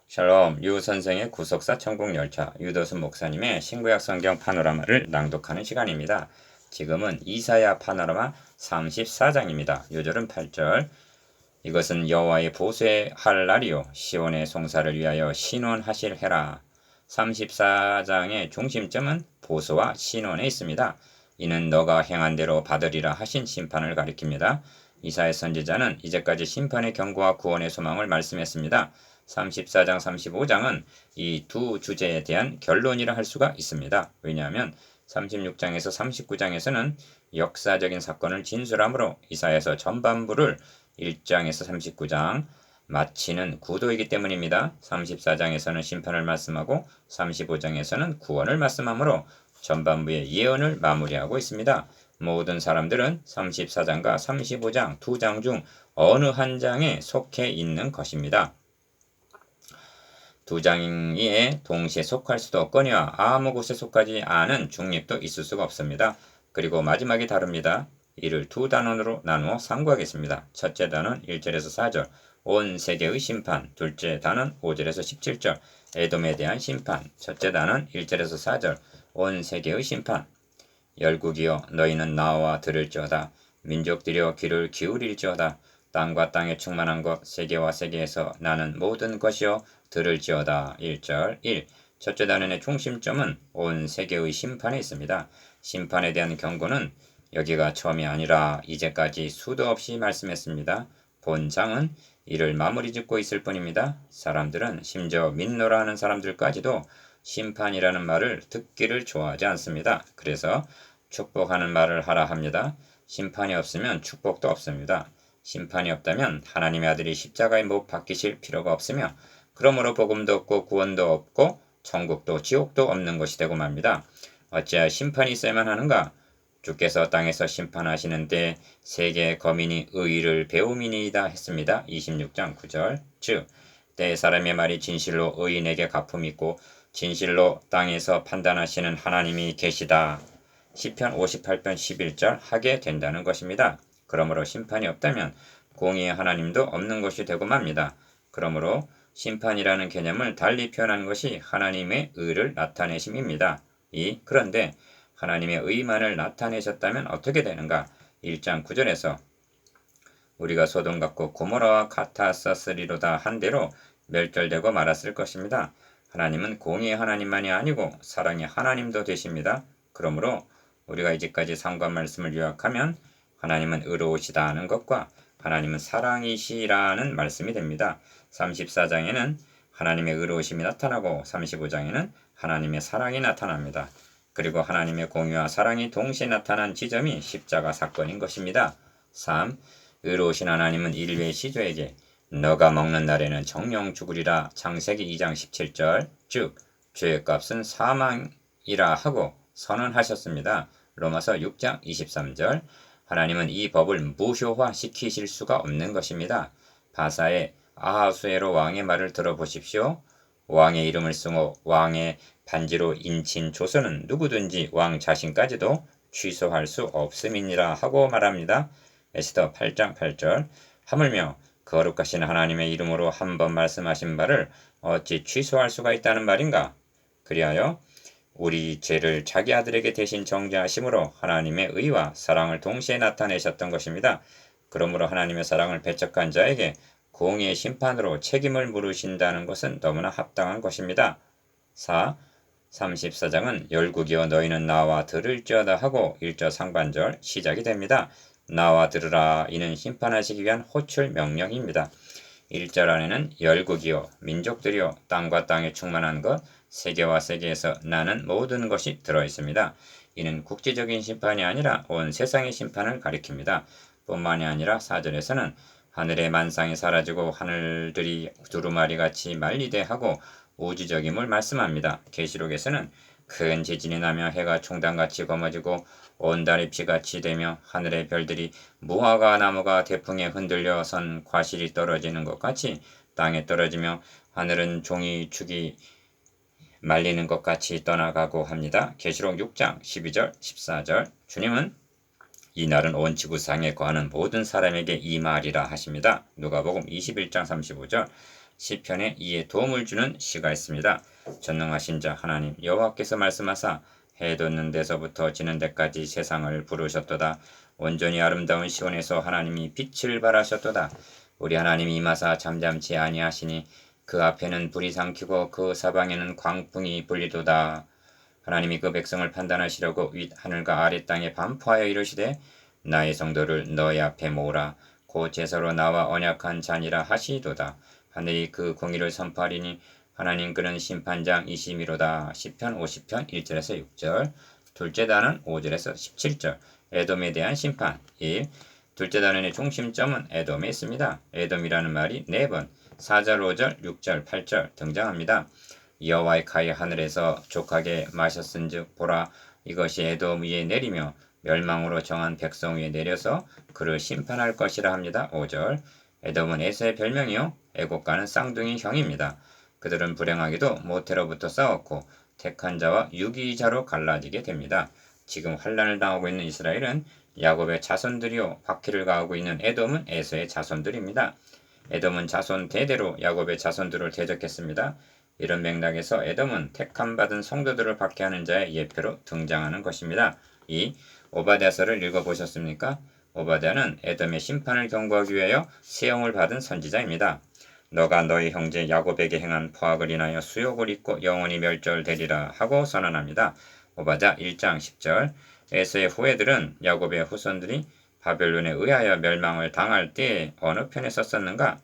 샬롬, 유 선생의 구속사 천국열차, 유도순 목사님의 신구약 성경 파노라마를 낭독하는 시간입니다. 지금은 이사야 파노라마 34장입니다. 요절은 8절. 이것은 여호와의 보수할 날이요 시온의 송사를 위하여 신원하실 해라. 34장의 중심점은 보수와 신원에 있습니다. 이는 너가 행한 대로 받으리라 하신 심판을 가리킵니다. 이사야 선지자는 이제까지 심판의 경고와 구원의 소망을 말씀했습니다. 34장, 35장은 이 두 주제에 대한 결론이라 할 수가 있습니다. 왜냐하면 36장에서 39장에서는 역사적인 사건을 진술하므로 이사야서 전반부를 1장에서 39장 마치는 구도이기 때문입니다. 34장에서는 심판을 말씀하고 35장에서는 구원을 말씀하므로 전반부의 예언을 마무리하고 있습니다. 모든 사람들은 34장과 35장 두 장 중 어느 한 장에 속해 있는 것입니다. 두 장에 동시에 속할 수도 없거니와 아무 곳에 속하지 않은 중립도 있을 수가 없습니다. 그리고 마지막이 다릅니다. 이를 두 단원으로 나누어 상고하겠습니다. 첫째 단원 1절에서 4절 온 세계의 심판, 둘째 단원 5절에서 17절 에돔에 대한 심판, 첫째 단원 1절에서 4절 온 세계의 심판. 열국이여 너희는 나와 들을지어다. 민족들이여 귀를 기울일지어다. 땅과 땅에 충만한 것 세계와 세계에서 나는 모든 것이여 들을지어다. 1절 1. 첫째 단원의 중심점은 온 세계의 심판에 있습니다. 심판에 대한 경고는 여기가 처음이 아니라 이제까지 수도 없이 말씀했습니다. 본장은 이를 마무리 짓고 있을 뿐입니다. 사람들은 심지어 민노라 하는 사람들까지도 심판이라는 말을 듣기를 좋아하지 않습니다. 그래서 축복하는 말을 하라 합니다. 심판이 없으면 축복도 없습니다. 심판이 없다면 하나님의 아들이 십자가에 못 박히실 필요가 없으며 그러므로 복음도 없고 구원도 없고 천국도 지옥도 없는 것이 되고 맙니다. 어찌하여 심판이 있어야만 하는가? 주께서 땅에서 심판하시는데 세계 거민이 의를 배움이니이다 했습니다. 26장 9절. 즉 때 사람의 말이 진실로 의인에게 갚음이 있고 진실로 땅에서 판단하시는 하나님이 계시다. 시편 58편 11절 하게 된다는 것입니다. 그러므로 심판이 없다면 공의의 하나님도 없는 것이 되고 맙니다. 그러므로 심판이라는 개념을 달리 표현한 것이 하나님의 의를 나타내심입니다. 그런데 하나님의 의만을 나타내셨다면 어떻게 되는가? 1장 9절에서 우리가 소돔 같고 고모라와 같았었으리로다 한 대로 멸절되고 말았을 것입니다. 하나님은 공의의 하나님만이 아니고 사랑의 하나님도 되십니다. 그러므로 우리가 이제까지 상관 말씀을 요약하면 하나님은 의로우시다는 것과 하나님은 사랑이시라는 말씀이 됩니다. 34장에는 하나님의 의로우심이 나타나고 35장에는 하나님의 사랑이 나타납니다. 그리고 하나님의 공의와 사랑이 동시에 나타난 지점이 십자가 사건인 것입니다. 3. 의로우신 하나님은 인류의 시조에게 너가 먹는 날에는 정령 죽으리라 창세기 2장 17절 즉 죄의 값은 사망이라 하고 선언하셨습니다. 로마서 6장 23절 하나님은 이 법을 무효화시키실 수가 없는 것입니다. 바사의 아하수에로 왕의 말을 들어보십시오. 왕의 이름을 쓰고 왕의 반지로 인친 조서는 누구든지 왕 자신까지도 취소할 수 없음이니라 하고 말합니다. 에스더 8장 8절 하물며 거룩하신 하나님의 이름으로 한 번 말씀하신 바를 어찌 취소할 수가 있다는 말인가? 그리하여 우리 죄를 자기 아들에게 대신 정죄하심으로 하나님의 의와 사랑을 동시에 나타내셨던 것입니다. 그러므로 하나님의 사랑을 배척한 자에게 공의의 심판으로 책임을 물으신다는 것은 너무나 합당한 것입니다. 4. 34장은 열국이여 너희는 나와 들을지어다 하고 1절 상반절 시작이 됩니다. 나와 들으라 이는 심판하시기 위한 호출 명령입니다. 1절 안에는 열국이요 민족들이요 땅과 땅에 충만한 것 세계와 세계에서 나는 모든 것이 들어있습니다. 이는 국제적인 심판이 아니라 온 세상의 심판을 가리킵니다. 뿐만이 아니라 4절에서는 하늘의 만상이 사라지고 하늘들이 두루마리같이 말리되 하고 우주적임을 말씀합니다. 계시록에서는 큰 지진이 나며 해가 총단같이 검어지고 온 달이 피같이 되며 하늘의 별들이 무화과 나무가 태풍에 흔들려 선 과실이 떨어지는 것 같이 땅에 떨어지며 하늘은 종이 축이 말리는 것 같이 떠나가고 합니다. 계시록 6장 12절 14절 주님은 이 날은 온 지구상에 거하는 모든 사람에게 이 말이라 하십니다. 누가복음 21장 35절 시편에 이에 도움을 주는 시가 있습니다. 전능하신 자 하나님 여호와께서 말씀하사 해 돋는 데서부터 지는 데까지 세상을 부르셨도다. 온전히 아름다운 시온에서 하나님이 빛을 발하셨도다. 우리 하나님이 임하사 잠잠치 아니하시니 그 앞에는 불이 삼키고 그 사방에는 광풍이 불리도다. 하나님이 그 백성을 판단하시려고 윗 하늘과 아래 땅에 반포하여 이르시되 나의 성도를 너희 앞에 모으라. 곧 제사로 나와 언약한 잔이라 하시도다. 하늘이 그 공의를 선포하리니 하나님 그는 심판장 이심이로다. 시편 50편 1절에서 6절. 둘째 단은 5절에서 17절. 에돔에 대한 심판 1. 둘째 단원의 중심점은 에돔에 있습니다. 에돔이라는 말이 4번 4절, 5절, 6절, 8절 등장합니다. 여호와의 가히 하늘에서 족하게 마셨은즉 보라 이것이 에돔 위에 내리며 멸망으로 정한 백성 위에 내려서 그를 심판할 것이라 합니다. 5절. 에돔은 에서의 별명이요 애국가는 쌍둥이 형입니다. 그들은 불행하게도 모태로부터 싸웠고 택한 자와 유기자로 갈라지게 됩니다. 지금 환란을 당하고 있는 이스라엘은 야곱의 자손들이요 박해를 가하고 있는 에돔은 에서의 자손들입니다. 에돔은 자손 대대로 야곱의 자손들을 대적했습니다. 이런 맥락에서 에돔은 택함받은 성도들을 박해하는 자의 예표로 등장하는 것입니다. 2. 오바댜서를 읽어보셨습니까? 오바댜는 에돔의 심판을 경고하기 위하여 세용을 받은 선지자입니다. 너가 너희 형제 야곱에게 행한 포악을 인하여 수욕을 입고 영원히 멸절되리라 하고 선언합니다. 오바댜 1장 10절. 에서의 후예들은 야곱의 후손들이 바벨론에 의하여 멸망을 당할 때에 어느 편에 썼었는가?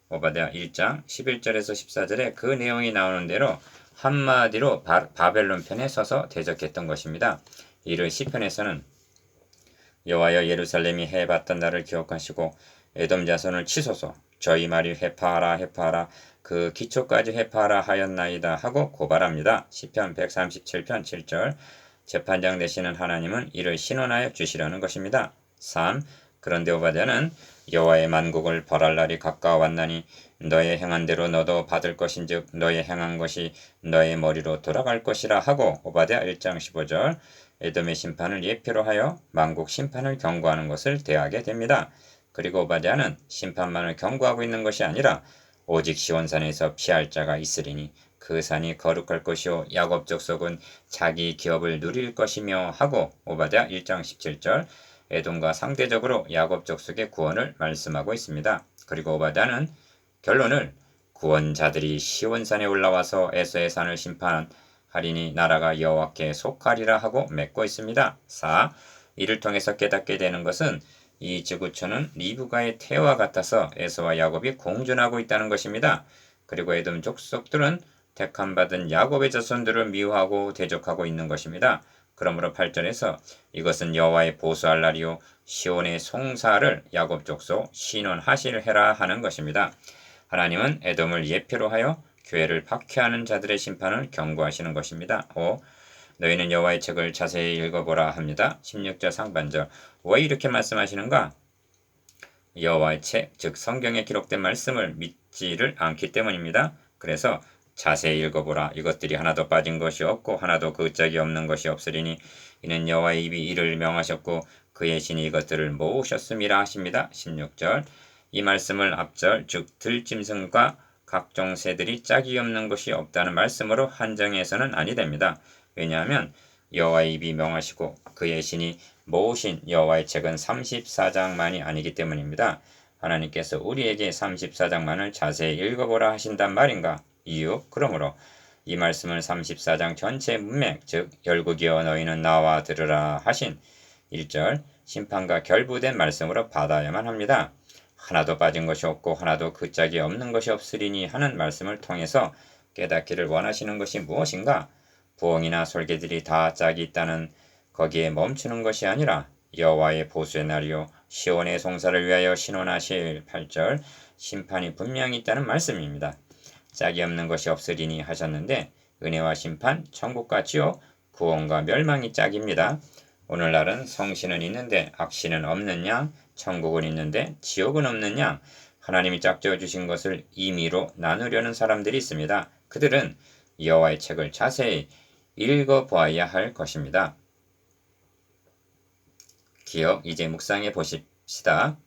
오바댜 1장 11절에서 14절에 그 내용이 나오는 대로 한마디로 바벨론 편에 서서 대적했던 것입니다. 이를 시편에서는 여호와여 예루살렘이 해봤던 날을 기억하시고 에돔 자손을 치소서 저희 말이 회파하라 회파하라 그 기초까지 회파하라 하였나이다 하고 고발합니다. 시편 137편 7절. 재판장 되시는 하나님은 이를 신원하여 주시려는 것입니다. 3. 그런데 오바댜는 여호와의 만국을 벌할 날이 가까워 왔나니 너의 행한 대로 너도 받을 것인즉 너의 행한 것이 너의 머리로 돌아갈 것이라 하고 오바댜 1장 15절. 에돔의 심판을 예표로 하여 만국 심판을 경고하는 것을 대하게 됩니다. 그리고 오바댜는 심판만을 경고하고 있는 것이 아니라 오직 시온산에서 피할 자가 있으리니 그 산이 거룩할 것이요 야곱 족속은 자기 기업을 누릴 것이며 하고 오바댜 1장 17절. 에돔과 상대적으로 야곱 족속의 구원을 말씀하고 있습니다. 그리고 오바댜는 결론을 구원자들이 시온산에 올라와서 에서의 산을 심판하리니 나라가 여호와께 속하리라 하고 맺고 있습니다. 4. 이를 통해서 깨닫게 되는 것은 이 지구촌은 리브가의 태와 같아서 에서와 야곱이 공존하고 있다는 것입니다. 그리고 에돔 족속들은 택함받은 야곱의 자손들을 미워하고 대적하고 있는 것입니다. 그러므로 8절에서 이것은 여호와의 보수할 날이요 시온의 송사를 야곱 족속 신원하실 해라 하는 것입니다. 하나님은 에돔을 예표로 하여 교회를 박해하는 자들의 심판을 경고하시는 것입니다. 5. 너희는 여호와의 책을 자세히 읽어보라 합니다. 16절 상반절. 왜 이렇게 말씀하시는가? 여호와의 책, 즉 성경에 기록된 말씀을 믿지를 않기 때문입니다. 그래서 자세히 읽어보라. 이것들이 하나도 빠진 것이 없고 하나도 그 짝이 없는 것이 없으리니 이는 여호와의 입이 이를 명하셨고 그의 신이 이것들을 모으셨음이라 하십니다. 16절. 이 말씀을 앞절 즉 들짐승과 각종 새들이 짝이 없는 것이 없다는 말씀으로 한정해서는 아니 됩니다. 왜냐하면 여호와의 입이 명하시고 그의 신이 모으신 여호와의 책은 34장만이 아니기 때문입니다. 하나님께서 우리에게 34장만을 자세히 읽어보라 하신단 말인가? 이유, 그러므로 이 말씀을 34장 전체 문맥, 즉 열국이여 너희는 나와 들으라 하신 1절 심판과 결부된 말씀으로 받아야만 합니다. 하나도 빠진 것이 없고 하나도 그 짝이 없는 것이 없으리니 하는 말씀을 통해서 깨닫기를 원하시는 것이 무엇인가? 부엉이나 솔개들이 다 짝이 있다는 거기에 멈추는 것이 아니라 여호와의 보수의 날이요 시온의 송사를 위하여 신원하실 8절 심판이 분명히 있다는 말씀입니다. 짝이 없는 것이 없으리니 하셨는데 은혜와 심판, 천국과 지옥, 구원과 멸망이 짝입니다. 오늘날은 성신은 있는데 악신은 없는 양, 천국은 있는데 지옥은 없는 양, 하나님이 짝지어 주신 것을 임의로 나누려는 사람들이 있습니다. 그들은 여호와의 책을 자세히 읽어보아야 할 것입니다. 기억, 이제 묵상해 보십시다.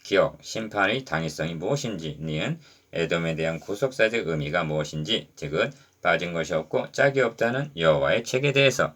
기억, 심판의 당위성이 무엇인지 니은 에돔에 대한 구속사적 의미가 무엇인지, 즉은 빠진 것이 없고 짝이 없다는 여호와의 책에 대해서